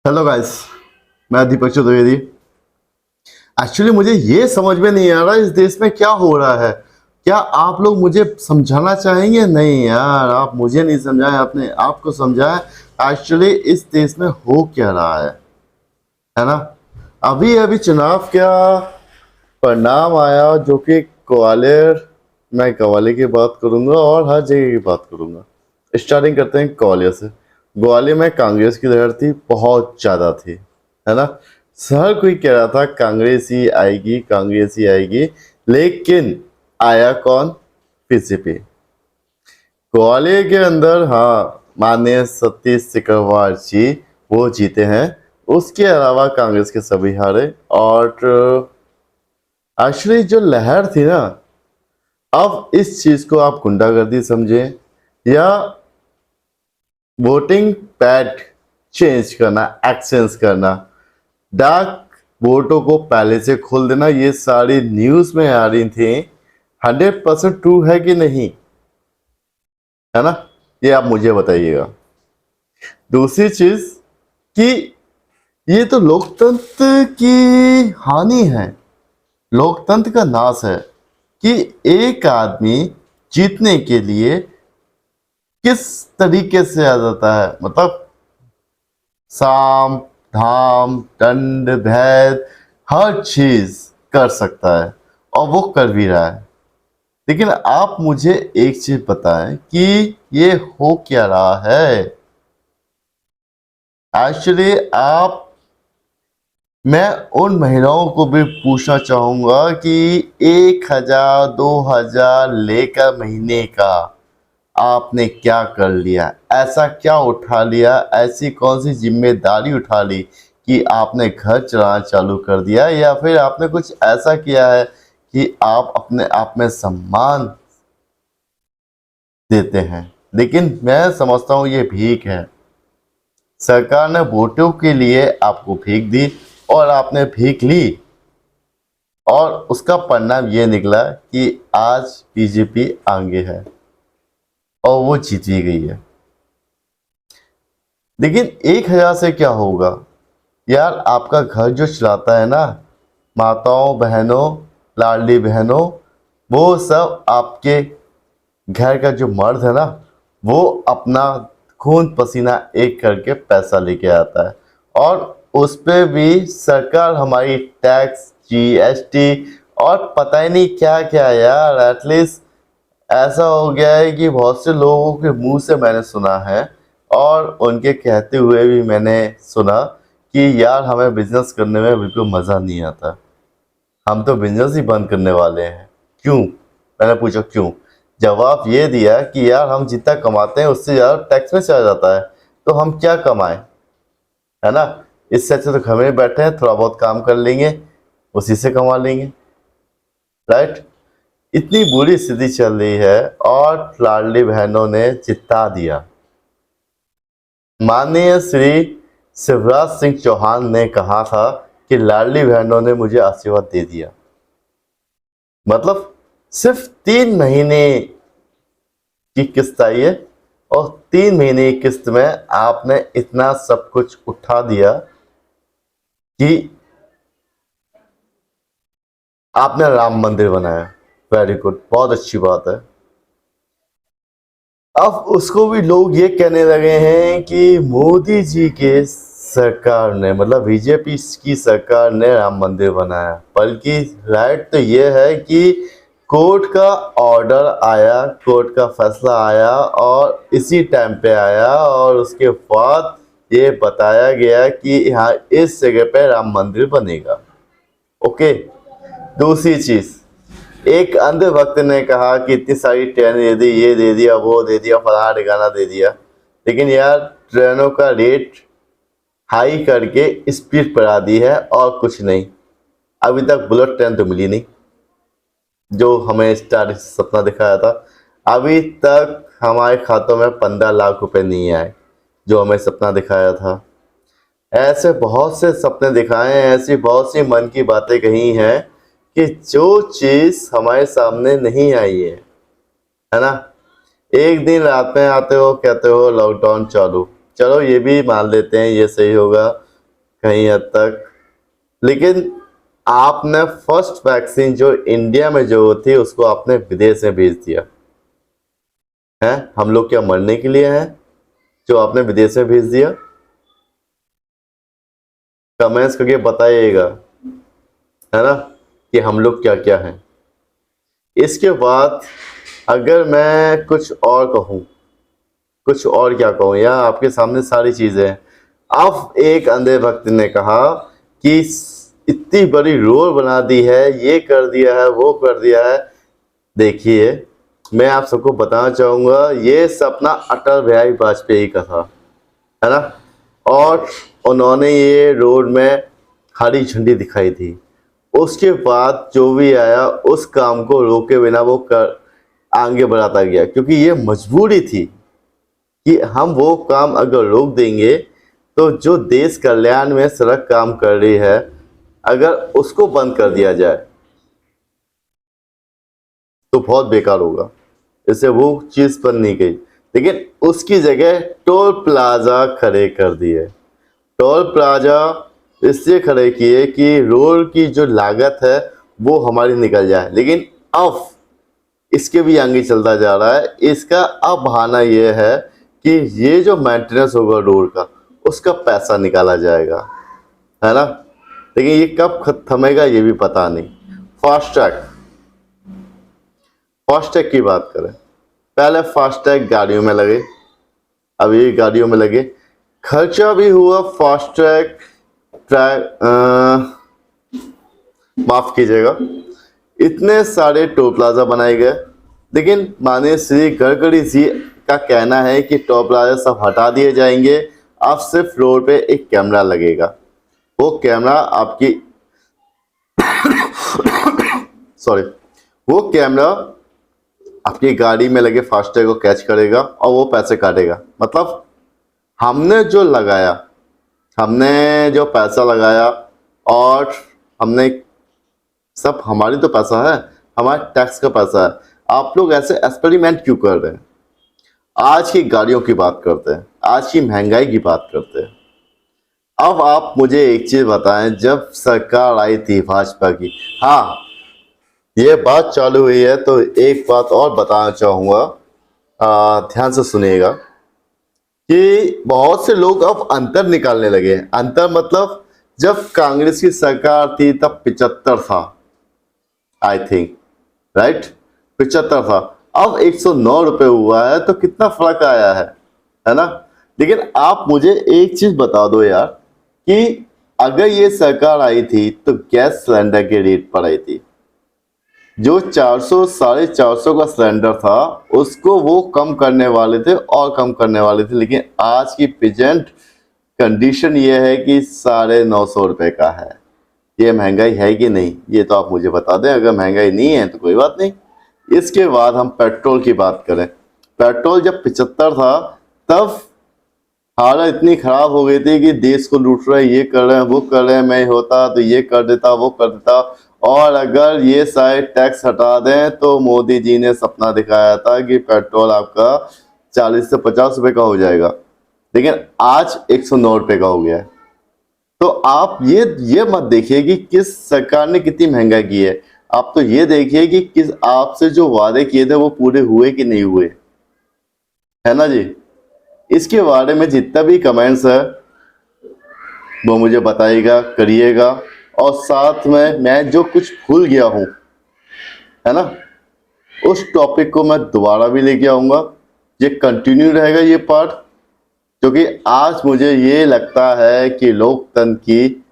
Hello guys. मैं दीपक Chaturvedi. Actually मुझे ये समझ में नहीं आ रहा इस देश में क्या हो रहा है। क्या आप लोग मुझे समझाना चाहेंगे? नहीं यार, आप मुझे नहीं समझाएं, आपने आपको समझाया एक्चुअली इस देश में हो क्या रहा है ना। अभी अभी चुनाव क्या परिणाम आया जो कि ग्वालियर, मैं ग्वालियर की बात करूंगा और हर जगह की बात करूंगा। स्टार्टिंग करते हैं ग्वालियर से। ग्वालियर में कांग्रेस की लहर थी, बहुत ज्यादा थी, है ना। हर कोई कह रहा था कांग्रेस ही आएगी, कांग्रेस ही आएगी, लेकिन आया कौन? बीजेपी। ग्वालियर के अंदर हाँ, माननीय सतीश सिकरवार जी वो जीते हैं। उसके अलावा कांग्रेस के सभी हारे। और एक्चुअली जो लहर थी ना, अब इस चीज को आप गुंडागर्दी समझे या वोटिंग पैड चेंज करना, एक्सचेंज करना, डार्क वोटों को पहले से खोल देना, ये सारी न्यूज में आ रही थी। 100% ट्रू है कि नहीं, है ना? ये आप मुझे बताइएगा। दूसरी चीज कि ये तो लोकतंत्र की हानि है, लोकतंत्र का नाश है कि एक आदमी जीतने के लिए किस तरीके से आ जाता है, मतलब साम धाम दंड भेद हर चीज कर सकता है और वो कर भी रहा है। लेकिन आप मुझे एक चीज बताएं कि ये हो क्या रहा है एक्चुअली। आप, मैं उन महिलाओं को भी पूछना चाहूंगा कि 1,000 2,000 लेकर महीने का आपने क्या कर लिया, ऐसा क्या उठा लिया, ऐसी कौन सी जिम्मेदारी उठा ली कि आपने घर चलाना चालू कर दिया, या फिर आपने कुछ ऐसा किया है कि आप अपने आप में सम्मान देते हैं। लेकिन मैं समझता हूँ ये भीख है। सरकार ने वोटों के लिए आपको भीख दी और आपने भीख ली, और उसका परिणाम ये निकला कि आज बीजेपी आगे है और वो जीत भी गई है। लेकिन 1,000 से क्या होगा यार? आपका घर जो चलाता है ना, माताओं बहनों, लाडली बहनों, वो सब आपके घर का जो मर्द है ना, वो अपना खून पसीना एक करके पैसा लेके आता है, और उस पे भी सरकार हमारी टैक्स, जीएसटी और पता ही नहीं क्या क्या यार। एटलीस्ट ऐसा हो गया है कि बहुत से लोगों के मुंह से मैंने सुना है और उनके कहते हुए भी मैंने सुना कि यार हमें बिजनेस करने में बिल्कुल मज़ा नहीं आता, हम तो बिजनेस ही बंद करने वाले हैं। क्यों? मैंने पूछा क्यों? जवाब ये दिया कि यार हम जितना कमाते हैं उससे ज़्यादा टैक्स में चला जाता है, तो हम क्या कमाएं, है ना। इससे अच्छे तो घर में बैठे हैं, थोड़ा बहुत काम कर लेंगे, उसी से कमा लेंगे, राइट। इतनी बुरी स्थिति चल रही है और लाडली बहनों ने जिता दिया। माननीय श्री शिवराज सिंह चौहान ने कहा था कि लाडली बहनों ने मुझे आशीर्वाद दे दिया। मतलब सिर्फ 3 महीने की किस्त आई है और 3 महीने की किस्त में आपने इतना सब कुछ उठा दिया कि आपने राम मंदिर बनाया। वेरी गुड, बहुत अच्छी बात है। अब उसको भी लोग ये कहने लगे हैं कि मोदी जी के सरकार ने, मतलब बीजेपी की सरकार ने राम मंदिर बनाया, बल्कि राइट तो ये है कि कोर्ट का ऑर्डर आया, कोर्ट का फैसला आया और इसी टाइम पे आया, और उसके बाद ये बताया गया कि यहाँ इस जगह पे राम मंदिर बनेगा। ओके। दूसरी चीज, एक अंध भक्त ने कहा कि इतनी सारी ट्रेन दे दी, ये दे दिया, वो दे दिया, फलाना ठिकाना दे दिया, लेकिन यार ट्रेनों का रेट हाई करके स्पीड बढ़ा दी है और कुछ नहीं। अभी तक बुलेट ट्रेन तो मिली नहीं जो हमें स्टार सपना दिखाया था। अभी तक हमारे खातों में 15 लाख रुपए नहीं आए जो हमें सपना दिखाया था। ऐसे बहुत से सपने दिखाए हैं, ऐसी बहुत सी मन की बातें कही हैं कि जो चीज हमारे सामने नहीं आई है ना। एक दिन रात में आते हो, कहते हो लॉकडाउन चालू, चलो ये भी मान लेते हैं, ये सही होगा। कहीं हद तक, लेकिन आपने फर्स्ट वैक्सीन जो इंडिया में जो थी उसको आपने विदेश में भेज दिया है। हम लोग क्या मरने के लिए हैं जो आपने विदेश में भेज दिया? कमेंट्स करके बताइएगा, है ना, कि हम लोग क्या क्या हैं। इसके बाद अगर मैं कुछ और कहूँ, कुछ और क्या कहूँ यार, आपके सामने सारी चीज़ें हैं। अब एक अंधे भक्त ने कहा कि इतनी बड़ी रोड बना दी है, ये कर दिया है, वो कर दिया है। देखिए, मैं आप सबको बताना चाहूँगा, ये सपना अटल बिहारी वाजपेयी का था, है ना, और उन्होंने ये रोड में हरी झंडी दिखाई थी। उसके बाद जो भी आया उस काम को रोके बिना वो कर आगे बढ़ाता गया, क्योंकि ये मजबूरी थी कि हम वो काम अगर रोक देंगे तो जो देश कल्याण में सड़क काम कर रही है अगर उसको बंद कर दिया जाए तो बहुत बेकार होगा। इससे वो चीज़ बन नहीं गई, लेकिन उसकी जगह टोल प्लाजा खड़े कर दिए। टोल प्लाजा इसलिए खड़े किए कि रोड की जो लागत है वो हमारी निकल जाए, लेकिन अब इसके भी आगे चलता जा रहा है। इसका अब बहाना ये है कि ये जो मेंटेनेंस होगा रोड का उसका पैसा निकाला जाएगा, है ना, लेकिन ये कब थमेगा ये भी पता नहीं। फास्टैग की बात करें, पहले फास्टैग गाड़ियों में लगे, अब ये गाड़ियों में लगे, खर्चा भी हुआ फास्टैग माफ कीजिएगा, इतने सारे टोल प्लाजा बनाए गए, लेकिन माननीय श्री गडकरी जी का कहना है कि टोल प्लाजा सब हटा दिए जाएंगे, अब सिर्फ रोड पे एक कैमरा लगेगा। वो कैमरा आपकी वो कैमरा आपकी गाड़ी में लगे फास्टैग को कैच करेगा और वो पैसे काटेगा। मतलब हमने जो लगाया, हमने जो पैसा लगाया और हमने सब हमारी तो पैसा है, हमारे टैक्स का पैसा है, आप लोग ऐसे एक्सपेरिमेंट क्यों कर रहे हैं? आज की गाड़ियों की बात करते हैं, आज की महंगाई की बात करते हैं। अब आप मुझे एक चीज बताएं, जब सरकार आई थी भाजपा की, हाँ ये बात चालू हुई है तो एक बात और बताना चाहूँगा, ध्यान से सुनिएगा कि बहुत से लोग अब अंतर निकालने लगे हैं। अंतर मतलब जब कांग्रेस की सरकार थी तब 75 था, आई थिंक, राइट, 75 था, अब 109 रुपये हुआ है, तो कितना फर्क आया है ना। लेकिन आप मुझे एक चीज बता दो यार कि अगर ये सरकार आई थी तो गैस सिलेंडर के रेट पर आई थी, जो 400 450 का सिलेंडर था उसको वो कम करने वाले थे और कम करने वाले थे, लेकिन आज की प्रेजेंट कंडीशन ये है कि 950 रुपये का है। ये महंगाई है कि नहीं, ये तो आप मुझे बता दें। अगर महंगाई नहीं है तो कोई बात नहीं। इसके बाद हम पेट्रोल की बात करें, पेट्रोल जब 75 था तब हालत इतनी खराब हो गई थी कि देश को लूट रहे, ये कर रहे हैं, वो कर रहे हैं, मैं होता तो ये कर देता, वो कर देता, और अगर ये सारे टैक्स हटा दें तो मोदी जी ने सपना दिखाया था कि पेट्रोल आपका 40 से 50 रुपए का हो जाएगा, लेकिन आज 109 रुपये का हो गया है। तो आप ये मत देखिए कि किस सरकार ने कितनी महंगाई की है, आप तो ये देखिए कि किस आपसे जो वादे किए थे वो पूरे हुए कि नहीं हुए, है ना जी। इसके बारे में जितना भी कमेंट्स है वो मुझे बताइएगा, करिएगा, और साथ में मैं जो कुछ भूल गया हूँ, है ना, उस टॉपिक को मैं दोबारा भी लेके आऊँगा। ये कंटिन्यू रहेगा ये पार्ट, क्योंकि आज मुझे ये लगता है कि लोकतंत्र की